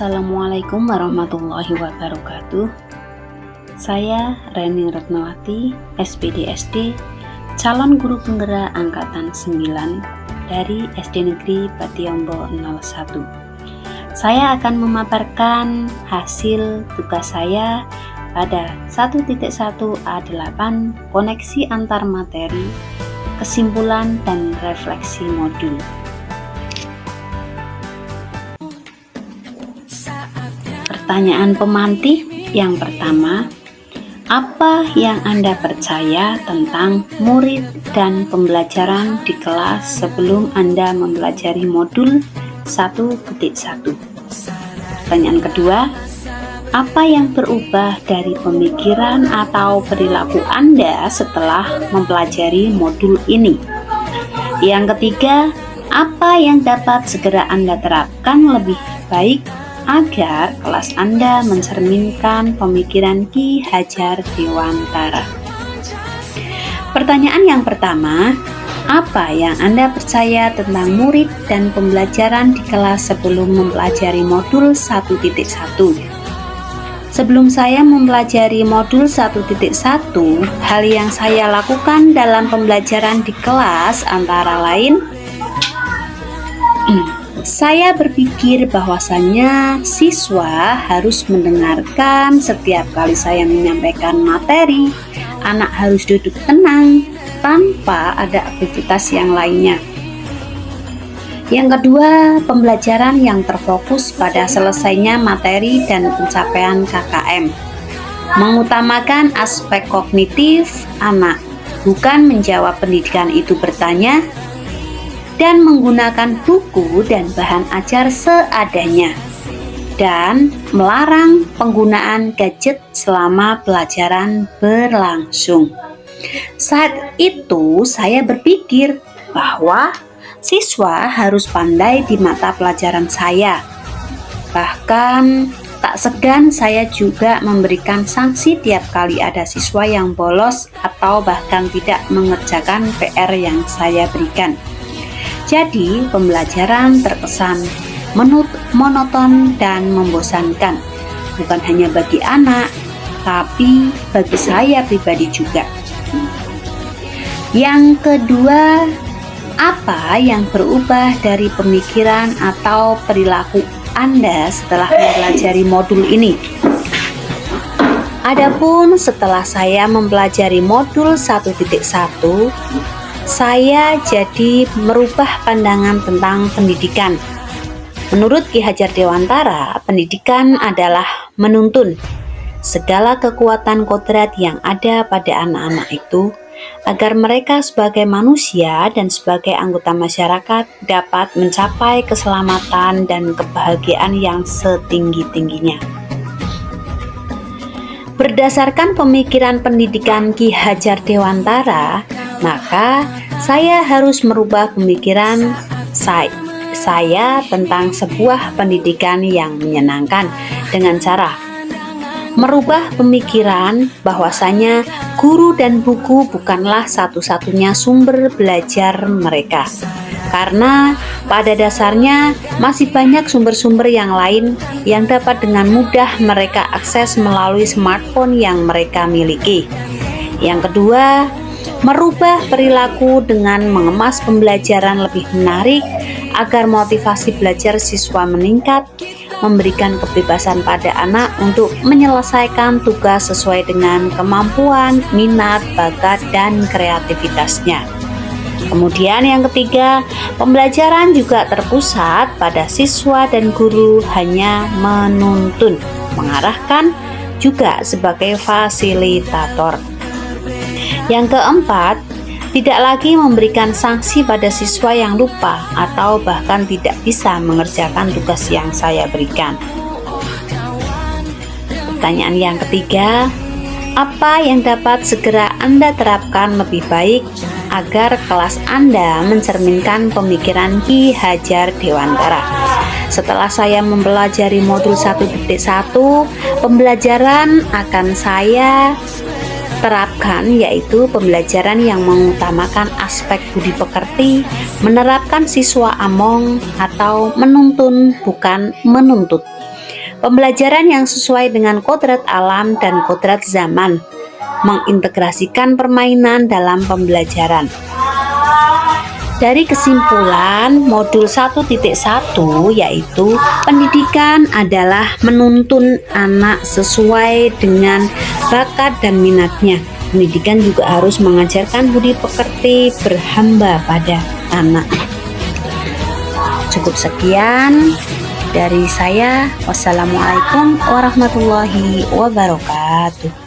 Assalamualaikum warahmatullahi wabarakatuh. Saya Reni Retnawati, SPDSD, calon guru penggerak angkatan 9 dari SD Negeri Patiombo 01. Saya akan memaparkan hasil tugas saya pada 1.1A8 koneksi antar materi, kesimpulan dan refleksi modul. Pertanyaan pemantik yang pertama, apa yang Anda percaya tentang murid dan pembelajaran di kelas sebelum Anda mempelajari modul 1.1? Pertanyaan kedua, apa yang berubah dari pemikiran atau perilaku Anda setelah mempelajari modul ini? Yang ketiga, apa yang dapat segera Anda terapkan lebih baik agar kelas Anda mencerminkan pemikiran Ki Hajar Dewantara? Pertanyaan yang pertama, apa yang Anda percaya tentang murid dan pembelajaran di kelas sebelum mempelajari modul 1.1? Sebelum saya mempelajari modul 1.1, hal yang saya lakukan dalam pembelajaran di kelas antara lain, saya berpikir bahwasannya siswa harus mendengarkan setiap kali saya menyampaikan materi. Anak harus duduk tenang tanpa ada aktivitas yang lainnya. Yang kedua, pembelajaran yang terfokus pada selesainya materi dan pencapaian KKM. Mengutamakan aspek kognitif anak, bukan menjawab pendidikan itu bertanya, dan menggunakan buku dan bahan ajar seadanya, dan melarang penggunaan gadget selama pelajaran berlangsung. Saat itu saya berpikir bahwa siswa harus pandai di mata pelajaran saya. Bahkan tak segan saya juga memberikan sanksi tiap kali ada siswa yang bolos atau bahkan tidak mengerjakan PR yang saya berikan. Jadi, pembelajaran terkesan monoton dan membosankan, bukan hanya bagi anak, tapi bagi saya pribadi juga. Yang kedua, apa yang berubah dari pemikiran atau perilaku Anda setelah mempelajari modul ini? Adapun setelah saya mempelajari modul 1.1, saya jadi merubah pandangan tentang pendidikan. Menurut Ki Hajar Dewantara, pendidikan adalah menuntun segala kekuatan kodrat yang ada pada anak-anak itu agar mereka sebagai manusia dan sebagai anggota masyarakat dapat mencapai keselamatan dan kebahagiaan yang setinggi-tingginya. Berdasarkan pemikiran pendidikan Ki Hajar Dewantara, maka saya harus merubah pemikiran saya tentang sebuah pendidikan yang menyenangkan dengan cara merubah pemikiran bahwasanya guru dan buku bukanlah satu-satunya sumber belajar mereka. Karena pada dasarnya masih banyak sumber-sumber yang lain yang dapat dengan mudah mereka akses melalui smartphone yang mereka miliki. Yang kedua, merubah perilaku dengan mengemas pembelajaran lebih menarik agar motivasi belajar siswa meningkat, memberikan kebebasan pada anak untuk menyelesaikan tugas sesuai dengan kemampuan, minat, bakat, dan kreativitasnya. Kemudian yang ketiga, pembelajaran juga terpusat pada siswa dan guru hanya menuntun, mengarahkan, juga sebagai fasilitator. Yang keempat, tidak lagi memberikan sanksi pada siswa yang lupa atau bahkan tidak bisa mengerjakan tugas yang saya berikan. Pertanyaan yang ketiga, apa yang dapat segera Anda terapkan lebih baik agar kelas Anda mencerminkan pemikiran Ki Hajar Dewantara? Setelah saya mempelajari modul 1.1, pembelajaran akan saya terapkan yaitu pembelajaran yang mengutamakan aspek budi pekerti, menerapkan siswa among atau menuntun bukan menuntut, Pembelajaran yang sesuai dengan kodrat alam dan kodrat zaman, mengintegrasikan permainan dalam pembelajaran. Dari kesimpulan modul 1.1 yaitu pendidikan adalah menuntun anak sesuai dengan bakat dan minatnya. Pendidikan juga harus mengajarkan budi pekerti berhamba pada anak. Cukup sekian dari saya. Wassalamualaikum warahmatullahi wabarakatuh.